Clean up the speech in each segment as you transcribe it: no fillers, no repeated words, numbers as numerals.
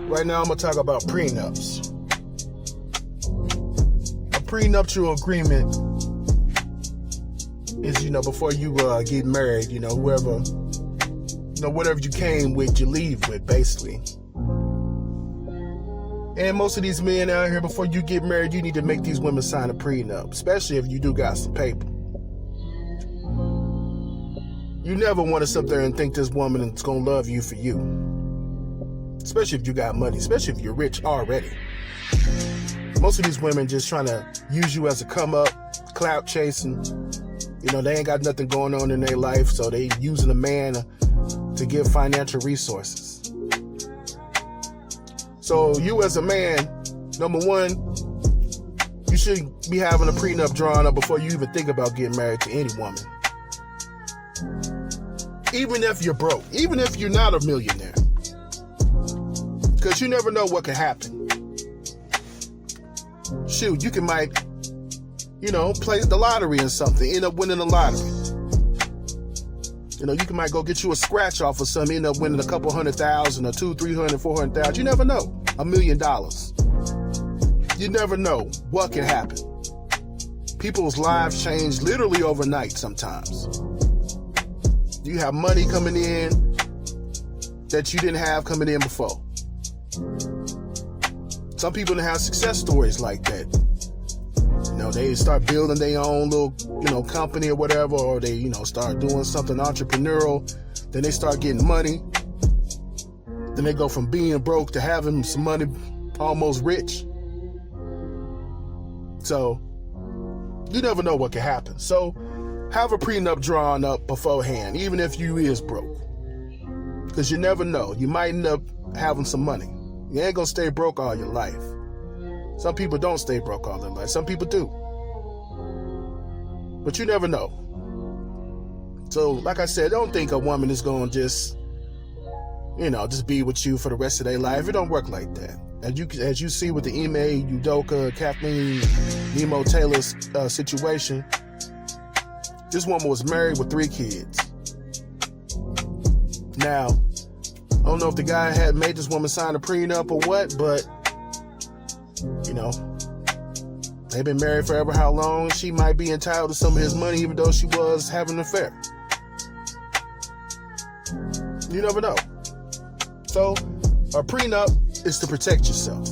Right now I'm going to talk about prenups. A prenuptial agreement is, before you get married, whoever, whatever you came with, you leave with, basically. And most of these men out here, before you get married, you need to make these women sign a prenup, especially if you do got some paper. You never want to sit there and think this woman is going to love you for you. Especially if you got money, especially if you're rich already. Most of these women just trying to use you as a come up, clout chasing. They ain't got nothing going on in their life, so they using a man to give financial resources. So you as a man, number one, you should be having a prenup drawn up before you even think about getting married to any woman. Even if you're broke, even if you're not a millionaire. Because you never know what could happen. Shoot, you might play the lottery or something, end up winning the lottery. You might go get you a scratch off or something, end up winning a couple $100,000 or $200,000, $300,000, $400,000. You never know. $1 million. You never know what can happen. People's lives change literally overnight sometimes. You have money coming in that you didn't have coming in before. Some people have success stories like that. They start building their own little, company or whatever, or they, start doing something entrepreneurial. Then they start getting money. Then they go from being broke to having some money, almost rich. So you never know what can happen. So have a prenup drawn up beforehand, even if you is broke. Because you never know. You might end up having some money. You ain't gonna stay broke all your life. Some people don't stay broke all their life. Some people do. But you never know. So, like I said, don't think a woman is going to just be with you for the rest of their life. It don't work like that. As you see with the Ime Udoka, Kathleen Nemo Taylor's situation, this woman was married with 3 kids. Now, I don't know if the guy had made this woman sign a prenup or what, but they've been married forever how long. She might be entitled to some of his money even though she was having an affair. You never know. So, a prenup is to protect yourself.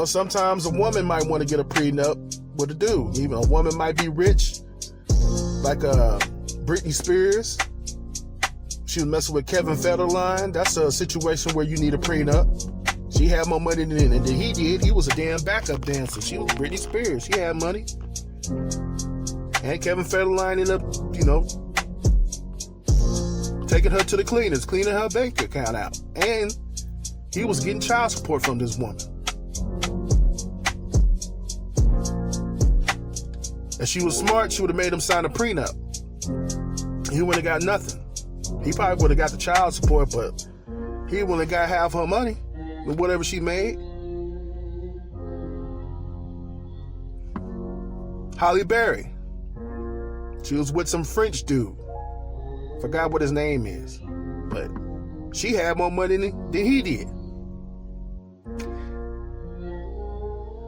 Sometimes a woman might want to get a prenup with a dude. Even a woman might be rich, like Britney Spears. She was messing with Kevin Federline. That's a situation where you need a prenup. She had more money than he did. He was a damn backup dancer. She was Britney Spears. She had money. And Kevin Federline ended up, taking her to the cleaners, cleaning her bank account out. And he was getting child support from this woman. If she was smart, she would have made him sign a prenup. He wouldn't have got nothing. He probably would have got the child support, but he wouldn't have got half her money with whatever she made. Halle Berry. She was with some French dude. Forgot what his name is. But she had more money than he did.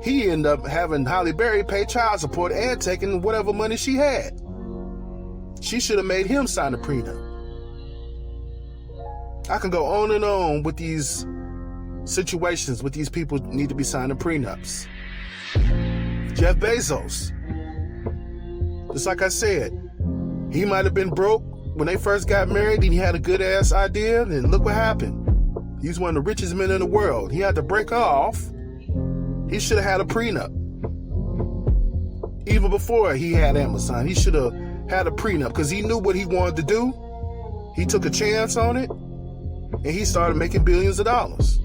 He ended up having Halle Berry pay child support and taking whatever money she had. She should have made him sign a prenup. I can go on and on with these situations with these people who need to be signing prenups. Jeff Bezos. Just like I said, he might have been broke when they first got married and he had a good ass idea, and look what happened. He's one of the richest men in the world. He had to break her off. He should have had a prenup. Even before he had Amazon, he should have had a prenup because he knew what he wanted to do. He took a chance on it and he started making billions of dollars.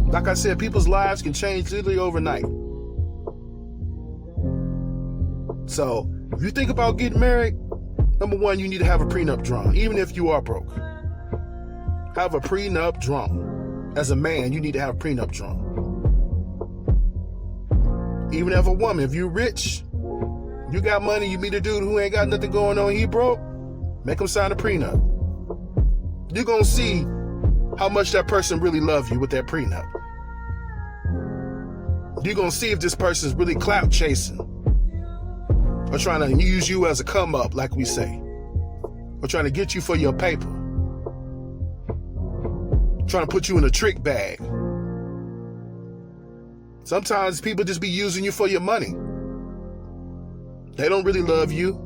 Like I said, people's lives can change literally overnight. So if you think about getting married, number one, you need to have a prenup drawn, even if you are broke. Have a prenup drawn. As a man, you need to have a prenup drawn. Even as a woman, if you're rich, you got money, you meet a dude who ain't got nothing going on, he broke, make him sign a prenup. You're going to see how much that person really love you with that prenup. You're going to see if this person's really clout chasing or trying to use you as a come up, like we say, or trying to get you for your paper, trying to put you in a trick bag. Sometimes people just be using you for your money. They don't really love you.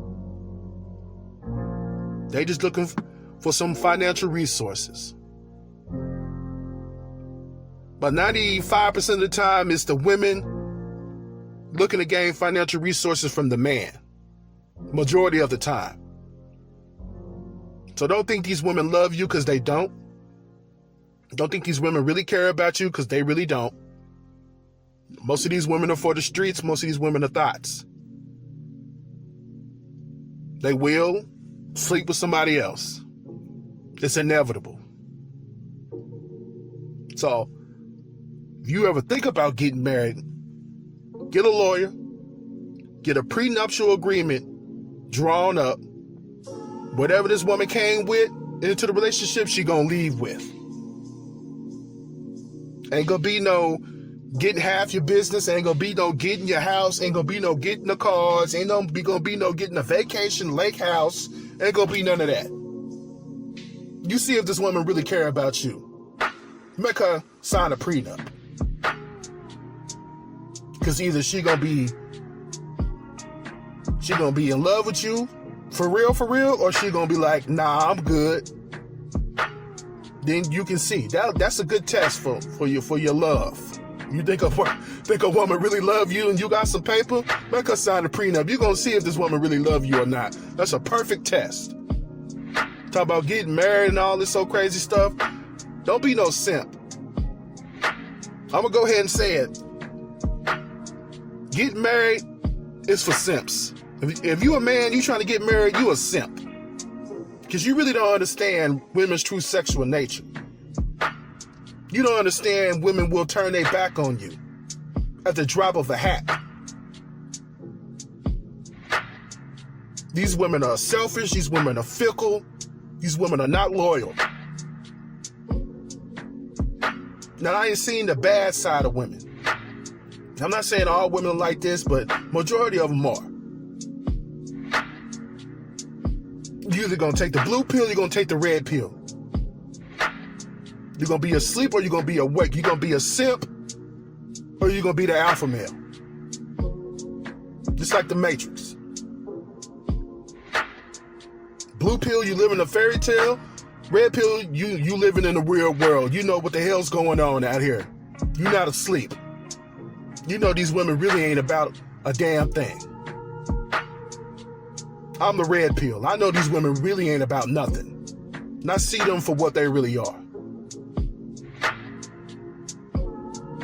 They just looking for some financial resources. But 95% of the time, it's the women looking to gain financial resources from the man. Majority of the time. So don't think these women love you because they don't. Don't think these women really care about you because they really don't. Most of these women are for the streets. Most of these women are thoughts. They will sleep with somebody else. It's inevitable. So, if you ever think about getting married, get a lawyer, get a prenuptial agreement drawn up. Whatever this woman came with into the relationship, she gonna leave with. Ain't gonna be no getting half your business, ain't gonna be no getting your house, ain't gonna be no getting the cars, ain't gonna be no getting a vacation lake house, ain't gonna be none of that. You see if this woman really care about you. Make her sign a prenup. Because either she gonna be in love with you for real, or she gonna be like, nah, I'm good. Then you can see that's a good test for your love. You think a woman really love you and you got some paper? Make her sign a prenup. You're gonna see if this woman really love you or not. That's a perfect test. Talk about getting married and all this so crazy stuff. Don't be no simp. I'm gonna go ahead and say it. Getting married is for simps. If you a man, you trying to get married, you a simp. Because you really don't understand women's true sexual nature. You don't understand women will turn their back on you at the drop of a hat. These women are selfish. These women are fickle. These women are not loyal. Now, I ain't seen the bad side of women. I'm not saying all women are like this, but majority of them are. You're either going to take the blue pill or you're going to take the red pill. You're going to be asleep or you're going to be awake. You're going to be a simp or you're going to be the alpha male. Just like the Matrix. Blue pill, you live in a fairy tale. Red pill, you living in the real world. You know what the hell's going on out here. You're not asleep. You know these women really ain't about a damn thing. I'm the red pill. I know these women really ain't about nothing. And I see them for what they really are.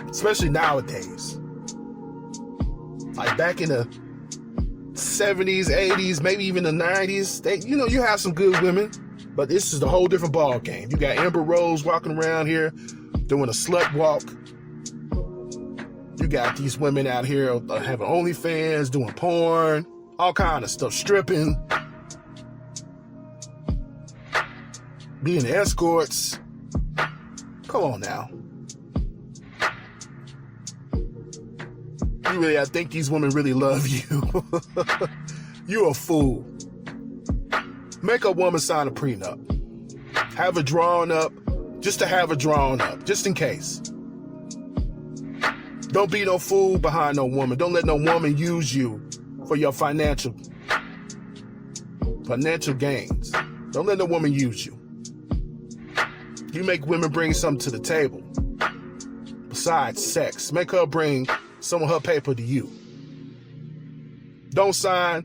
Especially nowadays. Like back in the 70s, 80s, maybe even the 90s, you have some good women, but this is a whole different ball game. You got Amber Rose walking around here doing a slut walk. You got these women out here having OnlyFans, doing porn, all kind of stuff, stripping, being escorts. Come on now. I think these women really love you. You're a fool. Make a woman sign a prenup. Have it drawn up, just to have it drawn up, just in case. Don't be no fool behind no woman. Don't let no woman use you for your financial gains. Don't let no woman use you. You make women bring something to the table besides sex. Make her bring some of her paper to you. Don't sign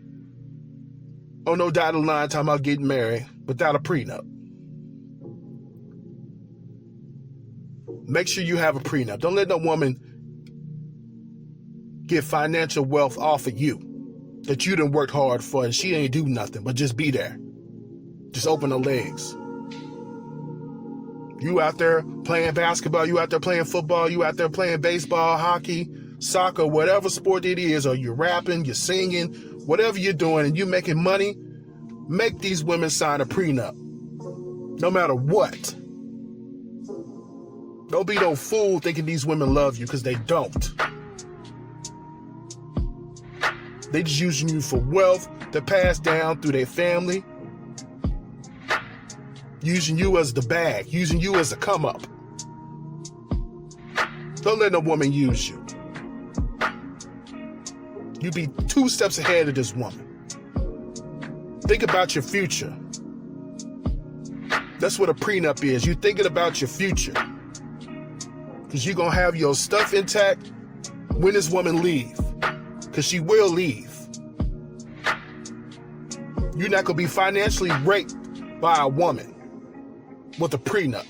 on no dotted line talking about getting married without a prenup. Make sure you have a prenup. Don't let no woman get financial wealth off of you that you done worked hard for and she ain't do nothing but just be there. Just open her legs. You out there playing basketball, you out there playing football, you out there playing baseball, hockey, soccer, whatever sport it is, or you're rapping, you're singing, whatever you're doing, and you making money, make these women sign a prenup. No matter what. Don't be no fool thinking these women love you, because they don't. They just using you for wealth to pass down through their family. Using you as the bag, using you as a come up. Don't let no woman use you. You be 2 steps ahead of this woman. Think about your future. That's what a prenup is. You thinking about your future. Because you're going to have your stuff intact when this woman leave. Because she will leave. You're not going to be financially raped by a woman with a prenup.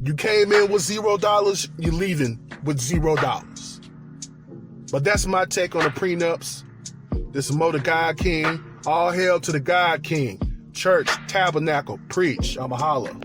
You came in with $0, you're leaving with $0. But that's my take on the prenups. This is Mo the God King. All hail to the God King. Church, tabernacle, preach. I'ma holla.